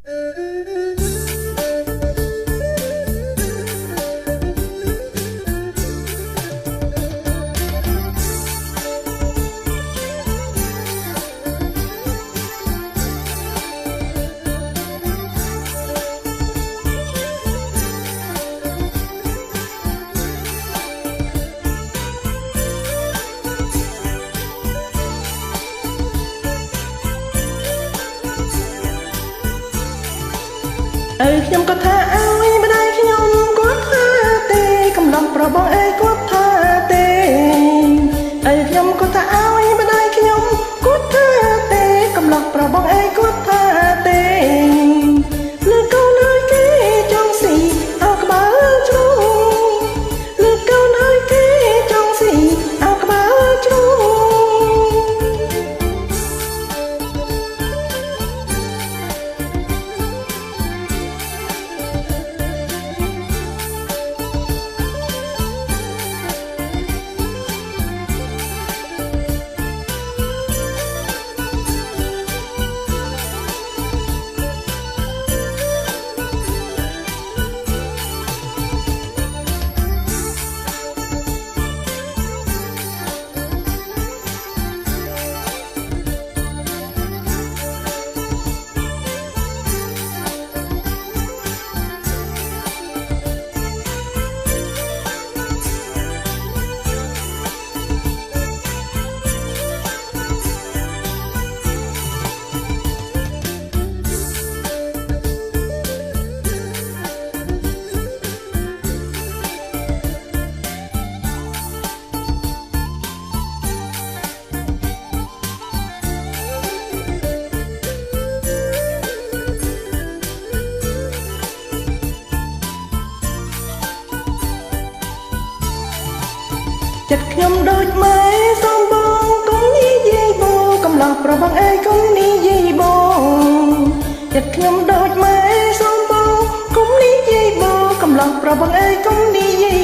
ខ្ញុំក៏ថាអើយម្ដាយខ្ញុំគាត់ថាទេកំឡុងប្របងអើយគាត់ថាទេខ្ញុំក៏ថាអើយម្ដាយខ្ញុំគាត់ថាទេកំឡុងប្របងអើយគាត់ថាទេលើកូនហើយគេចង់ស៊ីអោក្បាលជ្រូកលើកូនហើយគេចង់ស៊ីអោក្បាលជ្រូកចិត្តខ្ញុំដូចម៉ែសំបងកុំនិយាយបោកំឡោះប្របងអើយកុំនិយាយបោចិត្តខ្ញុំដូចម៉ែសំបងកុំនិយាយបោកំឡោះប្របងអើយកុំនិយាយ